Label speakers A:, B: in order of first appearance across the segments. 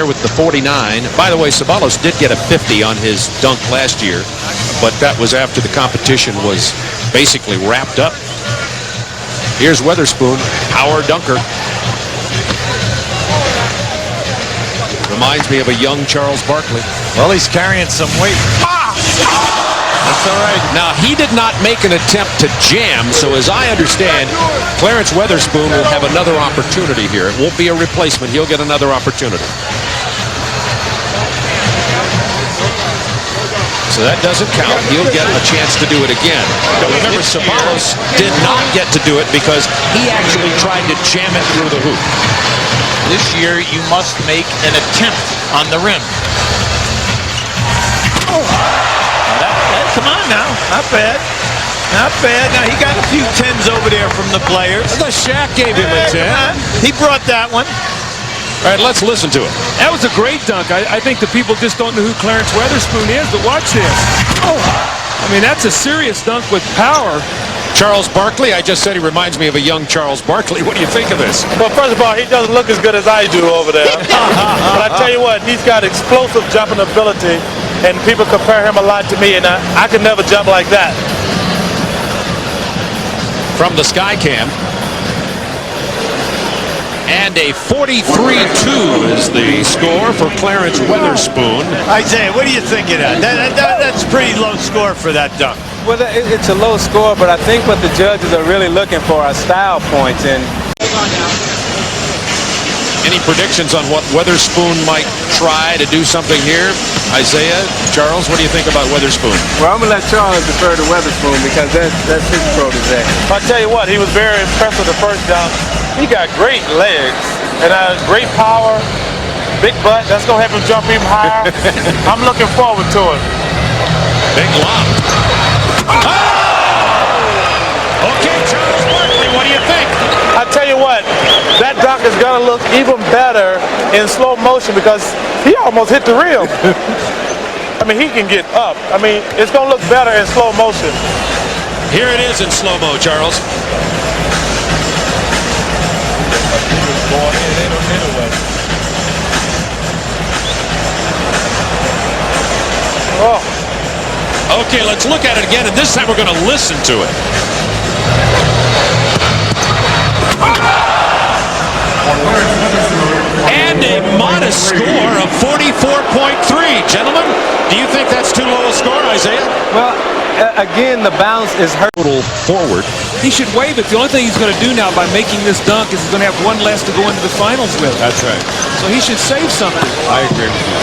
A: with the 49. By the way, Ceballos did get a 50 on his dunk last year, but that was after the competition was basically wrapped up. Here's Weatherspoon, power dunker. Reminds me of a young Charles Barkley.
B: Well, he's carrying some weight. That's all right.
A: Now, he did not make an attempt to jam, so as I understand, Clarence Weatherspoon will have another opportunity here. It won't be a replacement. He'll get another opportunity. So that doesn't count. He'll get a chance to do it again. But remember, Ceballos did not get to do it because he actually tried to jam it through the hoop.
B: This year, you must make an attempt on the rim. Come on now, not bad. Not bad. Now, he got a few 10s over there from the players.
A: The Shaq gave him a 10.
B: He brought that one.
A: All right, let's listen to it.
C: That was a great dunk. I think the people just don't know who Clarence Weatherspoon is, but watch this. I mean, that's a serious dunk with power.
A: Charles Barkley, I just said he reminds me of a young Charles Barkley. What do you think of this?
D: Well, first of all, he doesn't look as good as I do over there. But I tell you what, he's got explosive jumping ability, and people compare him a lot to me, and I could never jump like that.
A: From the sky cam. And a 43-2 is the score for Clarence Weatherspoon.
E: Isaiah, what do you think of that? That's a pretty low score for that dunk.
F: Well, it's a low score, but I think what the judges are really looking for are style points. And
A: any predictions on what Weatherspoon might try to do something here? Isaiah, Charles, what do you think about Weatherspoon?
F: Well, I'm going to let Charles defer to Weatherspoon because that's his protege.
D: I'll tell you what, he was very impressive the first dunk. He got great legs and great power, big butt. That's going to help him jump even higher. I'm looking forward to it.
A: Big lob. Oh! Okay, Charles Barkley, what do you think?
D: I tell you what, that dunk is going to look even better in slow motion because he almost hit the rim. I mean, he can get up. I mean, it's going to look better in slow motion.
A: Here it is in slow-mo, Charles.
D: Oh.
A: Okay, let's look at it again, and this time we're going to listen to it. And a modest score of 44.3. Gentlemen, do you think that's too low a score, Isaiah?
F: Well, again, the bounce is hurt.
A: Forward.
C: He should waive it. The only thing he's going to do now by making this dunk is he's going to have one less to go into the finals with.
A: That's right.
C: So he should save something.
A: I agree with you.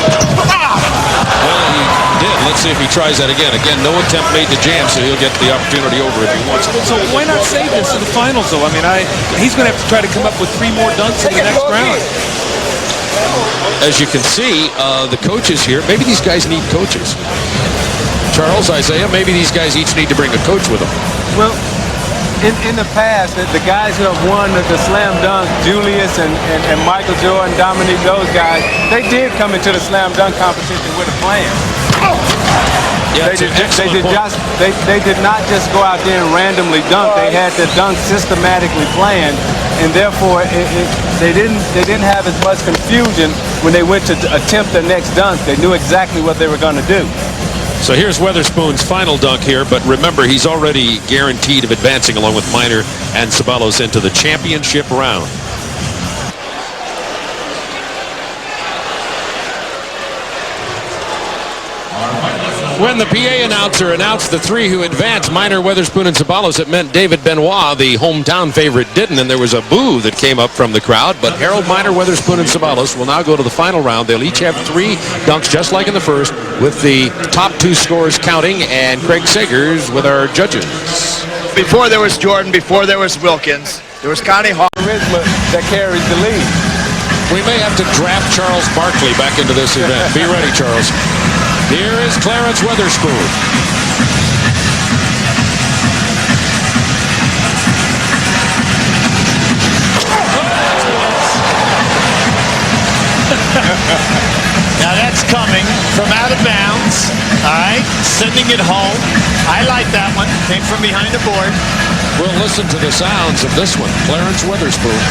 A: Well, he did. Let's see if he tries that again. Again, no attempt made to jam, so he'll get the opportunity over if he wants it.
C: So why not save this in the finals, though? I mean, he's going to have to try to come up with 3 more dunks in the next round.
A: As you can see, the coaches here, maybe these guys need coaches. Charles, Isaiah, maybe these guys each need to bring a coach with them.
F: Well, in the past, the guys who have won the slam dunk, Julius and Michael Jordan, Dominique, those guys, they did come into the slam dunk competition with a plan.
A: Yeah,
F: they did not just go out there and randomly dunk. They had the dunk systematically planned, and therefore they didn't have as much confusion when they went to attempt the next dunk. They knew exactly what they were going to do.
A: So here's Weatherspoon's final dunk here, but remember, he's already guaranteed of advancing along with Minor and Ceballos into the championship round. When the PA announcer announced the 3 who advanced, Minor, Weatherspoon, and Ceballos, it meant David Benoit, the hometown favorite, didn't, and there was a boo that came up from the crowd. But Harold, Minor, Weatherspoon, and Ceballos will now go to the final round. They'll each have 3 dunks, just like in the first, with the top 2 scores counting, and Craig Sagers with our judges.
G: Before there was Jordan, before there was Wilkins, there was Connie Hall.
F: Charisma that carries the lead.
A: We may have to draft Charles Barkley back into this event. Be ready, Charles. Here is Clarence Weatherspoon.
E: Now that's coming from out of bounds. All right, sending it home. I like that one. Came from behind the board.
A: We'll listen to the sounds of this one. Clarence Weatherspoon.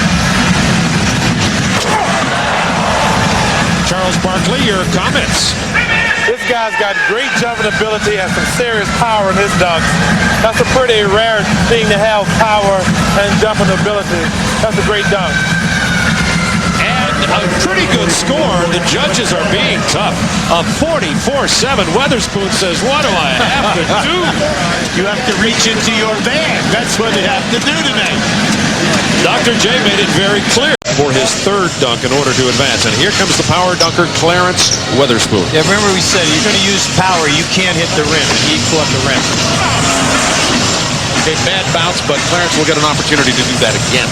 A: Charles Barkley, your comments.
D: This guy's got great jumping ability and some serious power in his dunks. That's a pretty rare thing to have, power and jumping ability. That's a great dunk.
A: And a pretty good score. The judges are being tough. A 44-7. Weatherspoon says, what do I have to do?
E: You have to reach into your bag. That's what you have to do tonight.
A: Dr. J made it very clear for his third dunk in order to advance. And here comes the power dunker, Clarence Weatherspoon.
E: Yeah, remember we said you're going to use power. You can't hit the rim. He caught the rim.
A: A bad bounce, but Clarence will get an opportunity to do that again.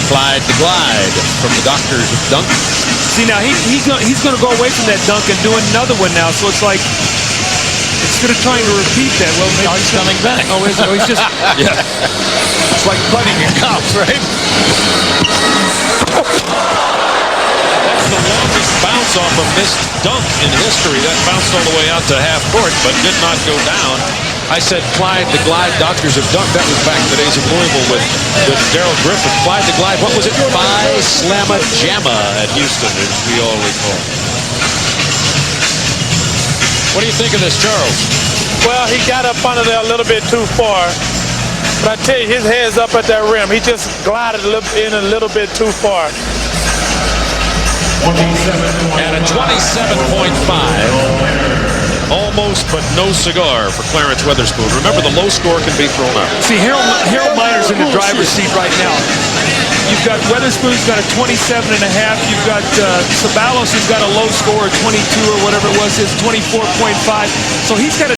A: Clyde the glide from the doctor's dunk.
C: See, now he's going to go away from that dunk and do another one now. So it's like, instead of trying to repeat that, well, maybe
E: He's coming back.
C: Oh, he's just...
A: Yeah.
E: It's like putting in golf, right?
A: That's the longest bounce off a missed dunk in history. That bounced all the way out to half court, but did not go down. I said Clyde the Glide, Doctors of Dunk. That was back in the days of Louisville with Darrell Griffin. Clyde the Glide, what was it? Phi Slamma Jamma at Houston, as we all recall. What do you think of this, Charles?
D: Well, he got up under there a little bit too far. But I tell you, his head's up at that rim. He just glided in a little bit too far.
A: And a 27.5. Almost, but no cigar for Clarence Weatherspoon. Remember, the low score can be thrown out.
C: See, Harold Miner's in the driver's seat right now. You've got Weatherspoon's got a 27.5. You've got Ceballos has got a low score of 22 or whatever it was, his 24.5. So he's got a